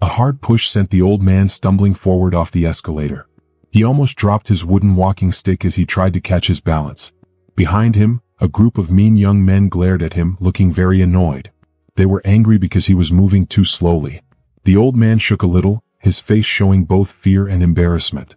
A hard push sent the old man stumbling forward off the escalator. He almost dropped his wooden walking stick as he tried to catch his balance. Behind him, a group of mean young men glared at him, looking very annoyed. They were angry because he was moving too slowly. The old man shook a little, his face showing both fear and embarrassment.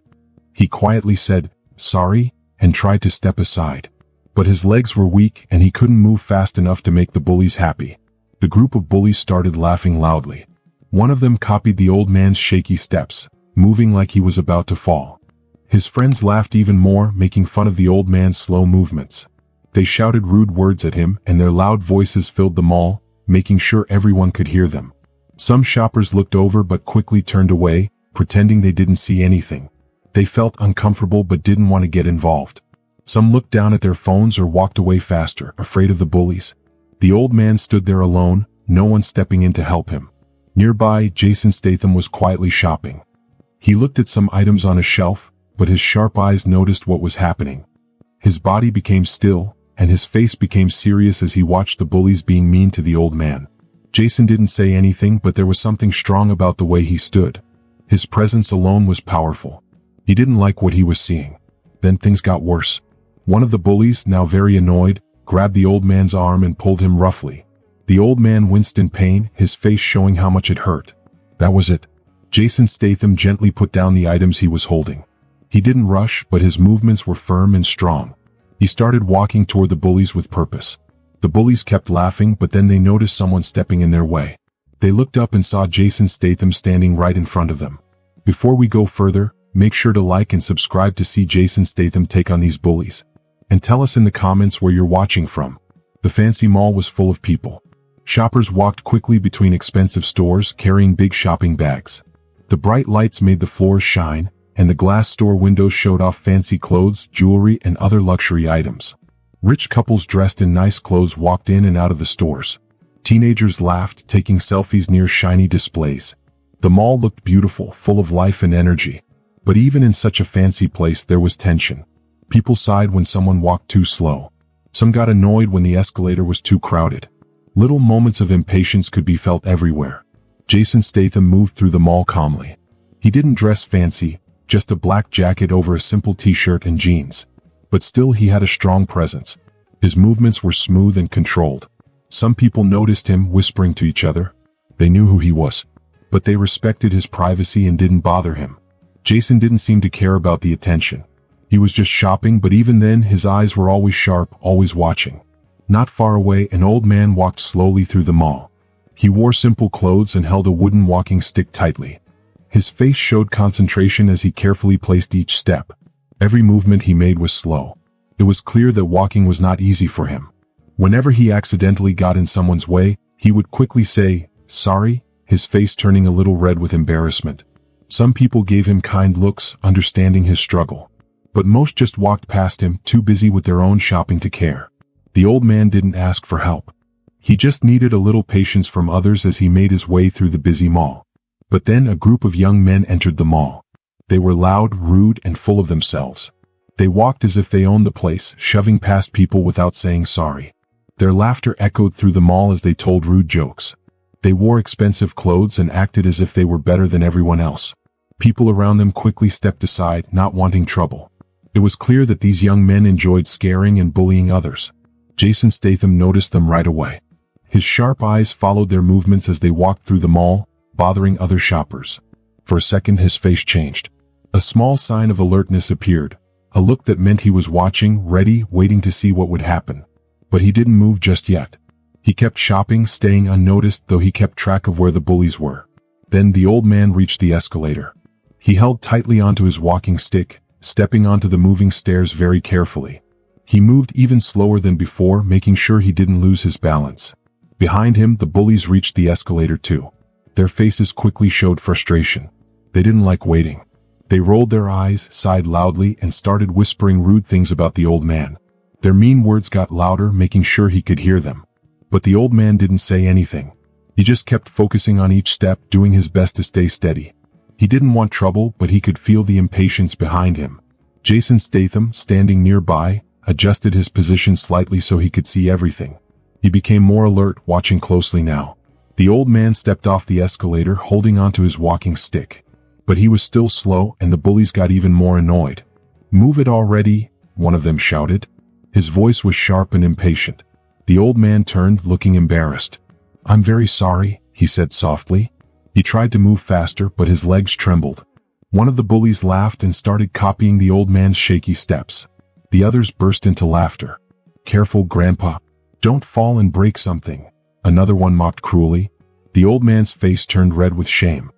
He quietly said, "Sorry," and tried to step aside. But his legs were weak and he couldn't move fast enough to make the bullies happy. The group of bullies started laughing loudly. One of them copied the old man's shaky steps, moving like he was about to fall. His friends laughed even more, making fun of the old man's slow movements. They shouted rude words at him and their loud voices filled the mall, making sure everyone could hear them. Some shoppers looked over but quickly turned away, pretending they didn't see anything. They felt uncomfortable but didn't want to get involved. Some looked down at their phones or walked away faster, afraid of the bullies. The old man stood there alone, no one stepping in to help him. Nearby, Jason Statham was quietly shopping. He looked at some items on a shelf, but his sharp eyes noticed what was happening. His body became still, and his face became serious as he watched the bullies being mean to the old man. Jason didn't say anything, but there was something strong about the way he stood. His presence alone was powerful. He didn't like what he was seeing. Then things got worse. One of the bullies, now very annoyed, grabbed the old man's arm and pulled him roughly. The old man winced in pain, his face showing how much it hurt. That was it. Jason Statham gently put down the items he was holding. He didn't rush, but his movements were firm and strong. He started walking toward the bullies with purpose. The bullies kept laughing, but then they noticed someone stepping in their way. They looked up and saw Jason Statham standing right in front of them. Before we go further, make sure to like and subscribe to see Jason Statham take on these bullies. And tell us in the comments where you're watching from. The fancy mall was full of people. Shoppers walked quickly between expensive stores carrying big shopping bags. The bright lights made the floors shine, and the glass store windows showed off fancy clothes, jewelry, and other luxury items. Rich couples dressed in nice clothes walked in and out of the stores. Teenagers laughed, taking selfies near shiny displays. The mall looked beautiful, full of life and energy. But even in such a fancy place there was tension. People sighed when someone walked too slow. Some got annoyed when the escalator was too crowded. Little moments of impatience could be felt everywhere. Jason Statham moved through the mall calmly. He didn't dress fancy, just a black jacket over a simple t-shirt and jeans. But still he had a strong presence. His movements were smooth and controlled. Some people noticed him, whispering to each other. They knew who he was. But they respected his privacy and didn't bother him. Jason didn't seem to care about the attention. He was just shopping, but even then his eyes were always sharp, always watching. Not far away, an old man walked slowly through the mall. He wore simple clothes and held a wooden walking stick tightly. His face showed concentration as he carefully placed each step. Every movement he made was slow. It was clear that walking was not easy for him. Whenever he accidentally got in someone's way, he would quickly say, "Sorry," his face turning a little red with embarrassment. Some people gave him kind looks, understanding his struggle. But most just walked past him, too busy with their own shopping to care. The old man didn't ask for help. He just needed a little patience from others as he made his way through the busy mall. But then a group of young men entered the mall. They were loud, rude, and full of themselves. They walked as if they owned the place, shoving past people without saying sorry. Their laughter echoed through the mall as they told rude jokes. They wore expensive clothes and acted as if they were better than everyone else. People around them quickly stepped aside, not wanting trouble. It was clear that these young men enjoyed scaring and bullying others. Jason Statham noticed them right away. His sharp eyes followed their movements as they walked through the mall, bothering other shoppers. For a second his face changed. A small sign of alertness appeared, a look that meant he was watching, ready, waiting to see what would happen. But he didn't move just yet. He kept shopping, staying unnoticed, though he kept track of where the bullies were. Then the old man reached the escalator. He held tightly onto his walking stick, stepping onto the moving stairs very carefully. He moved even slower than before, making sure he didn't lose his balance. Behind him, the bullies reached the escalator too. Their faces quickly showed frustration. They didn't like waiting. They rolled their eyes, sighed loudly, and started whispering rude things about the old man. Their mean words got louder, making sure he could hear them. But the old man didn't say anything. He just kept focusing on each step, doing his best to stay steady. He didn't want trouble, but he could feel the impatience behind him. Jason Statham, standing nearby, adjusted his position slightly so he could see everything. He became more alert, watching closely now. The old man stepped off the escalator holding onto his walking stick. But he was still slow and the bullies got even more annoyed. "Move it already," one of them shouted. His voice was sharp and impatient. The old man turned, looking embarrassed. "I'm very sorry," he said softly. He tried to move faster, but his legs trembled. One of the bullies laughed and started copying the old man's shaky steps. The others burst into laughter. "Careful, Grandpa. Don't fall and break something," another one mocked cruelly. The old man's face turned red with shame.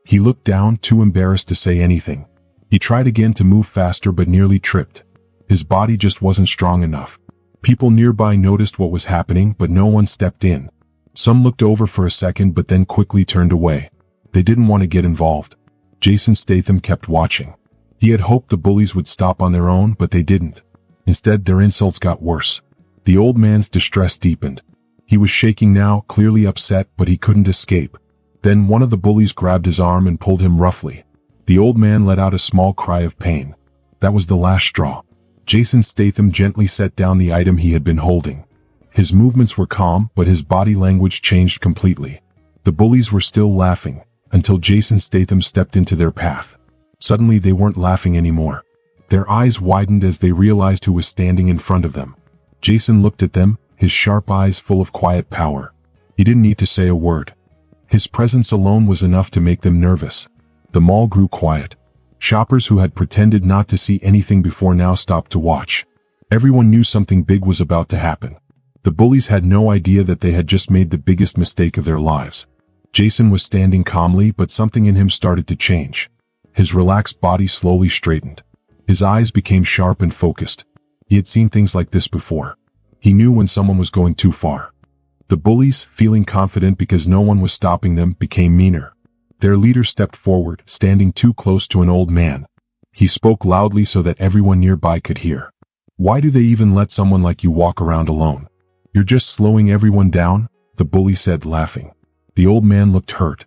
He looked down, too embarrassed to say anything. He tried again to move faster but nearly tripped. His body just wasn't strong enough. People nearby noticed what was happening, but no one stepped in. Some looked over for a second but then quickly turned away. They didn't want to get involved. Jason Statham kept watching. He had hoped the bullies would stop on their own, but they didn't. Instead, their insults got worse. The old man's distress deepened. He was shaking now, clearly upset, but he couldn't escape. Then one of the bullies grabbed his arm and pulled him roughly. The old man let out a small cry of pain. That was the last straw. Jason Statham gently set down the item he had been holding. His movements were calm, but his body language changed completely. The bullies were still laughing, until Jason Statham stepped into their path. Suddenly they weren't laughing anymore. Their eyes widened as they realized who was standing in front of them. Jason looked at them, his sharp eyes full of quiet power. He didn't need to say a word. His presence alone was enough to make them nervous. The mall grew quiet. Shoppers who had pretended not to see anything before now stopped to watch. Everyone knew something big was about to happen. The bullies had no idea that they had just made the biggest mistake of their lives. Jason was standing calmly, but something in him started to change. His relaxed body slowly straightened. His eyes became sharp and focused. He had seen things like this before. He knew when someone was going too far. The bullies, feeling confident because no one was stopping them, became meaner. Their leader stepped forward, standing too close to an old man. He spoke loudly so that everyone nearby could hear. "Why do they even let someone like you walk around alone? You're just slowing everyone down," the bully said, laughing. The old man looked hurt.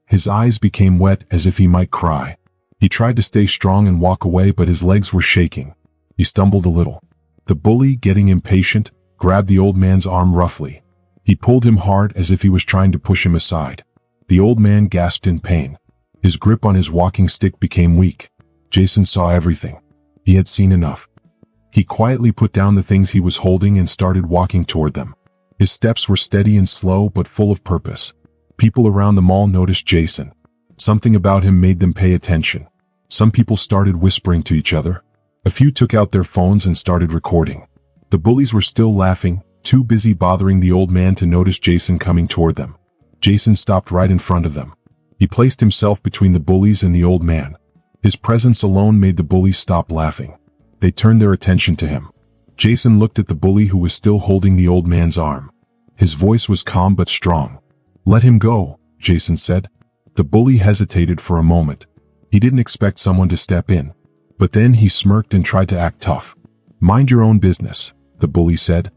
His eyes became wet as if he might cry. He tried to stay strong and walk away, but his legs were shaking. He stumbled a little. The bully, getting impatient, grabbed the old man's arm roughly. He pulled him hard as if he was trying to push him aside. The old man gasped in pain. His grip on his walking stick became weak. Jason saw everything. He had seen enough. He quietly put down the things he was holding and started walking toward them. His steps were steady and slow but full of purpose. People around the mall noticed Jason. Something about him made them pay attention. Some people started whispering to each other. A few took out their phones and started recording. The bullies were still laughing, too busy bothering the old man to notice Jason coming toward them. Jason stopped right in front of them. He placed himself between the bullies and the old man. His presence alone made the bullies stop laughing. They turned their attention to him. Jason looked at the bully who was still holding the old man's arm. His voice was calm but strong. "Let him go," Jason said. The bully hesitated for a moment. He didn't expect someone to step in. But then he smirked and tried to act tough. "Mind your own business," the bully said.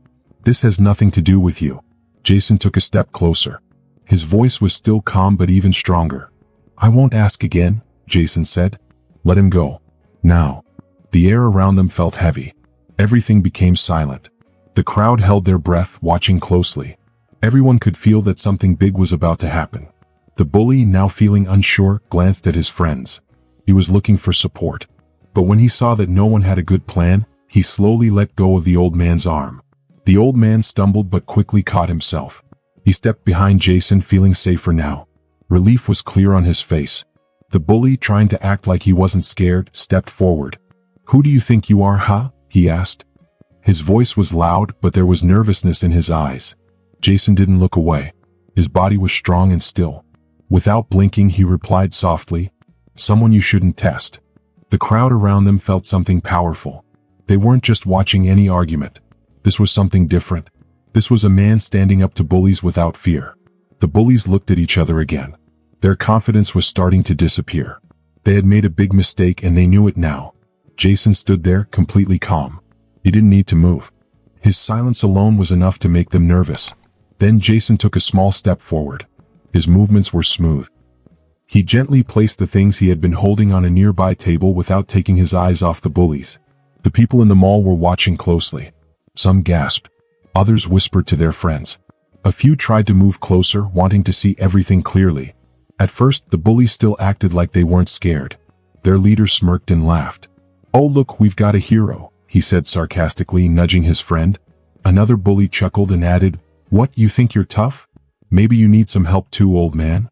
"This has nothing to do with you." Jason took a step closer. His voice was still calm but even stronger. "I won't ask again," Jason said. "Let him go. Now." The air around them felt heavy. Everything became silent. The crowd held their breath, watching closely. Everyone could feel that something big was about to happen. The bully, now feeling unsure, glanced at his friends. He was looking for support. But when he saw that no one had a good plan, he slowly let go of the old man's arm. The old man stumbled but quickly caught himself. He stepped behind Jason, feeling safer now. Relief was clear on his face. The bully, trying to act like he wasn't scared, stepped forward. "Who do you think you are, huh?" he asked. His voice was loud, but there was nervousness in his eyes. Jason didn't look away. His body was strong and still. Without blinking, he replied softly, "Someone you shouldn't test." The crowd around them felt something powerful. They weren't just watching any argument. This was something different. This was a man standing up to bullies without fear. The bullies looked at each other again. Their confidence was starting to disappear. They had made a big mistake and they knew it now. Jason stood there, completely calm. He didn't need to move. His silence alone was enough to make them nervous. Then Jason took a small step forward. His movements were smooth. He gently placed the things he had been holding on a nearby table without taking his eyes off the bullies. The people in the mall were watching closely. Some gasped. Others whispered to their friends. A few tried to move closer, wanting to see everything clearly. At first, the bullies still acted like they weren't scared. Their leader smirked and laughed. "Oh look, we've got a hero," he said sarcastically, nudging his friend. Another bully chuckled and added, "What, you think you're tough? Maybe you need some help too, old man?"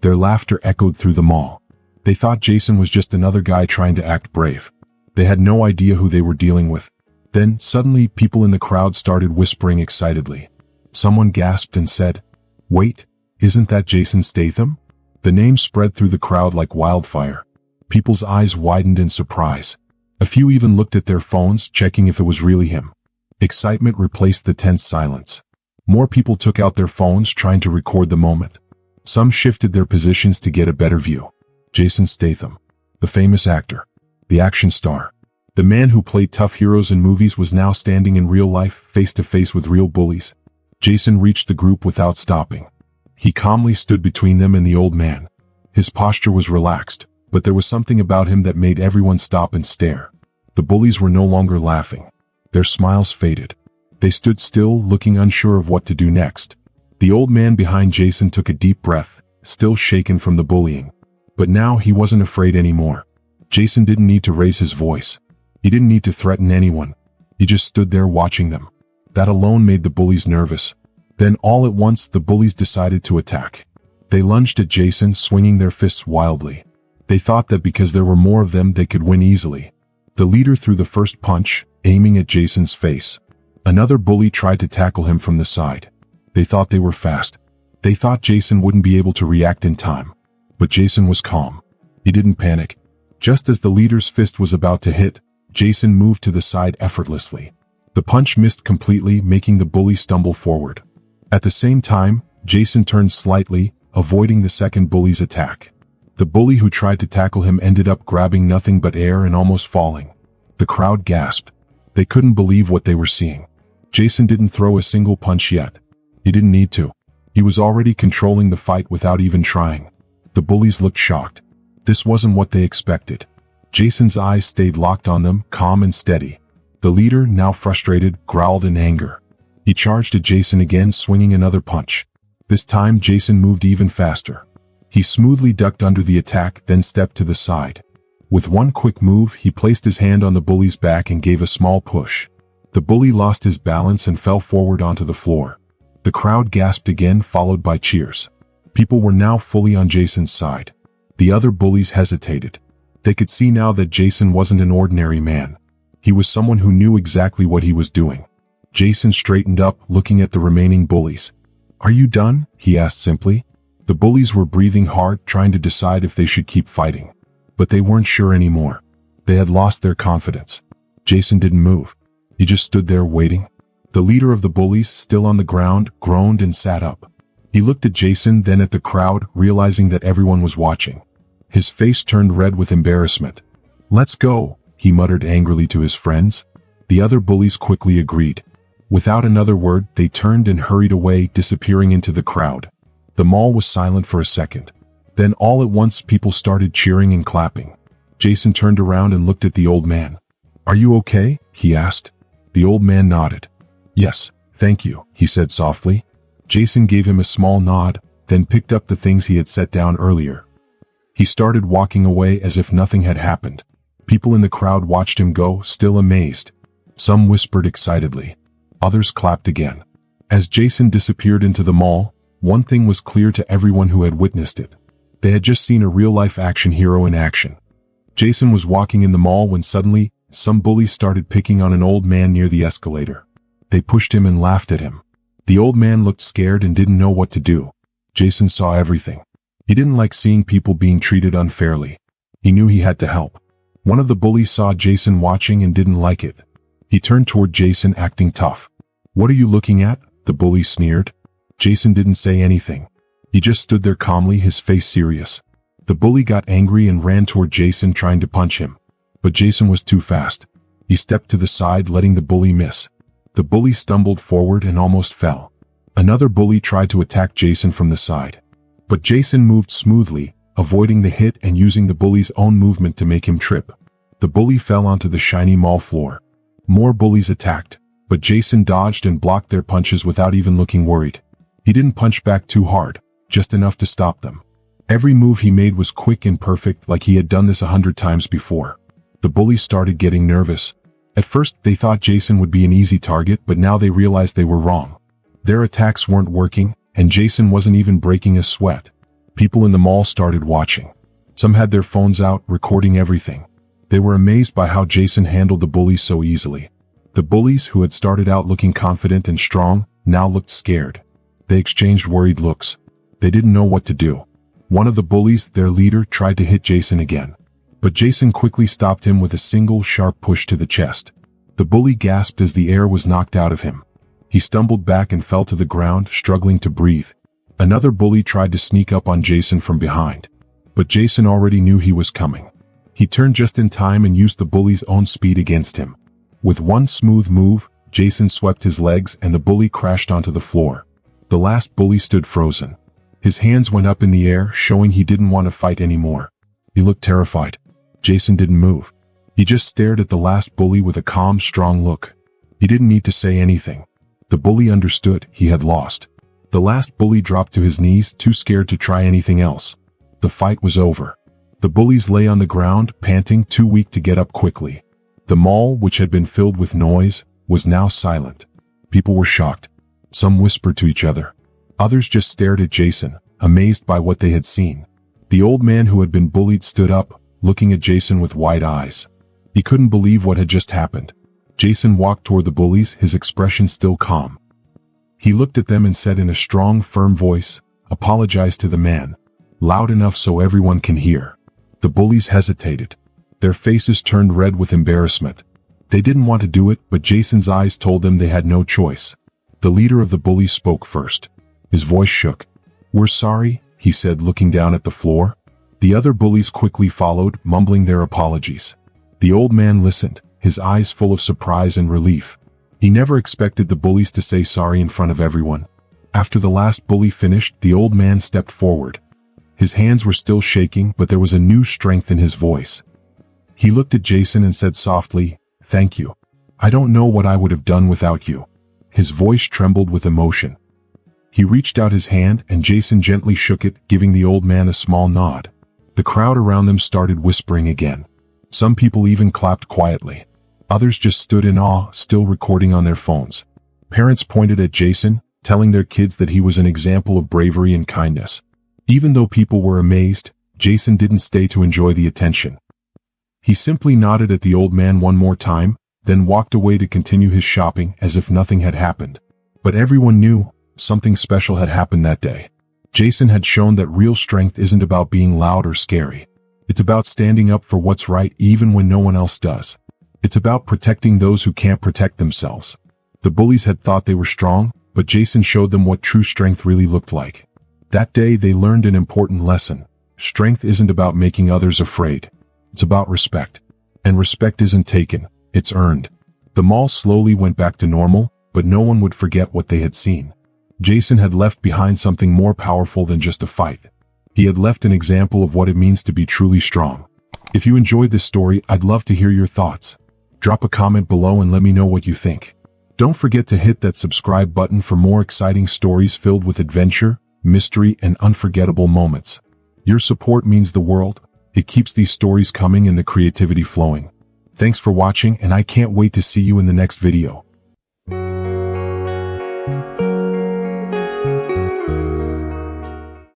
Their laughter echoed through the mall. They thought Jason was just another guy trying to act brave. They had no idea who they were dealing with. Then, suddenly, people in the crowd started whispering excitedly. Someone gasped and said, "Wait, isn't that Jason Statham?" The name spread through the crowd like wildfire. People's eyes widened in surprise. A few even looked at their phones, checking if it was really him. Excitement replaced the tense silence. More people took out their phones, trying to record the moment. Some shifted their positions to get a better view. Jason Statham, the famous actor, the action star, the man who played tough heroes in movies, was now standing in real life, face to face with real bullies. Jason reached the group without stopping. He calmly stood between them and the old man. His posture was relaxed, but there was something about him that made everyone stop and stare. The bullies were no longer laughing. Their smiles faded. They stood still, looking unsure of what to do next. The old man behind Jason took a deep breath, still shaken from the bullying. But now he wasn't afraid anymore. Jason didn't need to raise his voice. He didn't need to threaten anyone. He just stood there watching them. That alone made the bullies nervous. Then all at once, the bullies decided to attack. They lunged at Jason, swinging their fists wildly. They thought that because there were more of them, they could win easily. The leader threw the first punch, aiming at Jason's face. Another bully tried to tackle him from the side. They thought they were fast. They thought Jason wouldn't be able to react in time. But Jason was calm. He didn't panic. Just as the leader's fist was about to hit, Jason moved to the side effortlessly. The punch missed completely, making the bully stumble forward. At the same time, Jason turned slightly, avoiding the second bully's attack. The bully who tried to tackle him ended up grabbing nothing but air and almost falling. The crowd gasped. They couldn't believe what they were seeing. Jason didn't throw a single punch yet. He didn't need to. He was already controlling the fight without even trying. The bullies looked shocked. This wasn't what they expected. Jason's eyes stayed locked on them, calm and steady. The leader, now frustrated, growled in anger. He charged at Jason again, swinging another punch. This time, Jason moved even faster. He smoothly ducked under the attack, then stepped to the side. With one quick move, he placed his hand on the bully's back and gave a small push. The bully lost his balance and fell forward onto the floor. The crowd gasped again, followed by cheers. People were now fully on Jason's side. The other bullies hesitated. They could see now that Jason wasn't an ordinary man. He was someone who knew exactly what he was doing. Jason straightened up, looking at the remaining bullies. "Are you done?" he asked simply. The bullies were breathing hard, trying to decide if they should keep fighting. But they weren't sure anymore. They had lost their confidence. Jason didn't move. He just stood there waiting. The leader of the bullies, still on the ground, groaned and sat up. He looked at Jason, then at the crowd, realizing that everyone was watching. His face turned red with embarrassment. "Let's go," he muttered angrily to his friends. The other bullies quickly agreed. Without another word, they turned and hurried away, disappearing into the crowd. The mall was silent for a second. Then all at once, people started cheering and clapping. Jason turned around and looked at the old man. "Are you okay?" he asked. The old man nodded. "Yes, thank you," he said softly. Jason gave him a small nod, then picked up the things he had set down earlier. He started walking away as if nothing had happened. People in the crowd watched him go, still amazed. Some whispered excitedly. Others clapped again. As Jason disappeared into the mall, one thing was clear to everyone who had witnessed it. They had just seen a real-life action hero in action. Jason was walking in the mall when suddenly, some bullies started picking on an old man near the escalator. They pushed him and laughed at him. The old man looked scared and didn't know what to do. Jason saw everything. He didn't like seeing people being treated unfairly. He knew he had to help. One of the bullies saw Jason watching and didn't like it. He turned toward Jason, acting tough. "What are you looking at?" the bully sneered. Jason didn't say anything. He just stood there calmly, his face serious. The bully got angry and ran toward Jason, trying to punch him. But Jason was too fast. He stepped to the side, letting the bully miss. The bully stumbled forward and almost fell. Another bully tried to attack Jason from the side. But Jason moved smoothly, avoiding the hit and using the bully's own movement to make him trip. The bully fell onto the shiny mall floor. More bullies attacked, but Jason dodged and blocked their punches without even looking worried. He didn't punch back too hard, just enough to stop them. Every move he made was quick and perfect, like he had done this 100 times before. The bullies started getting nervous. At first, they thought Jason would be an easy target, but now they realized they were wrong. Their attacks weren't working, and Jason wasn't even breaking a sweat. People in the mall started watching. Some had their phones out, recording everything. They were amazed by how Jason handled the bullies so easily. The bullies, who had started out looking confident and strong, now looked scared. They exchanged worried looks. They didn't know what to do. One of the bullies, their leader, tried to hit Jason again. But Jason quickly stopped him with a single sharp push to the chest. The bully gasped as the air was knocked out of him. He stumbled back and fell to the ground, struggling to breathe. Another bully tried to sneak up on Jason from behind. But Jason already knew he was coming. He turned just in time and used the bully's own speed against him. With one smooth move, Jason swept his legs and the bully crashed onto the floor. The last bully stood frozen. His hands went up in the air, showing he didn't want to fight anymore. He looked terrified. Jason didn't move. He just stared at the last bully with a calm, strong look. He didn't need to say anything. The bully understood he had lost. The last bully dropped to his knees, too scared to try anything else. The fight was over. The bullies lay on the ground, panting, too weak to get up quickly. The mall, which had been filled with noise, was now silent. People were shocked. Some whispered to each other. Others just stared at Jason, amazed by what they had seen. The old man who had been bullied stood up, looking at Jason with wide eyes. He couldn't believe what had just happened. Jason walked toward the bullies, his expression still calm. He looked at them and said in a strong, firm voice, "Apologize to the man. Loud enough so everyone can hear." The bullies hesitated. Their faces turned red with embarrassment. They didn't want to do it, but Jason's eyes told them they had no choice. The leader of the bullies spoke first. His voice shook. "We're sorry," he said, looking down at the floor. The other bullies quickly followed, mumbling their apologies. The old man listened, his eyes full of surprise and relief. He never expected the bullies to say sorry in front of everyone. After the last bully finished, the old man stepped forward. His hands were still shaking, but there was a new strength in his voice. He looked at Jason and said softly, "Thank you. I don't know what I would have done without you." His voice trembled with emotion. He reached out his hand and Jason gently shook it, giving the old man a small nod. The crowd around them started whispering again. Some people even clapped quietly. Others just stood in awe, still recording on their phones. Parents pointed at Jason, telling their kids that he was an example of bravery and kindness. Even though people were amazed, Jason didn't stay to enjoy the attention. He simply nodded at the old man one more time, then walked away to continue his shopping as if nothing had happened. But everyone knew something special had happened that day. Jason had shown that real strength isn't about being loud or scary. It's about standing up for what's right even when no one else does. It's about protecting those who can't protect themselves. The bullies had thought they were strong, but Jason showed them what true strength really looked like. That day they learned an important lesson. Strength isn't about making others afraid. It's about respect. And respect isn't taken, it's earned. The mall slowly went back to normal, but no one would forget what they had seen. Jason had left behind something more powerful than just a fight. He had left an example of what it means to be truly strong. If you enjoyed this story, I'd love to hear your thoughts. Drop a comment below and let me know what you think. Don't forget to hit that subscribe button for more exciting stories filled with adventure, mystery, and unforgettable moments. Your support means the world. It keeps these stories coming and the creativity flowing. Thanks for watching, and I can't wait to see you in the next video.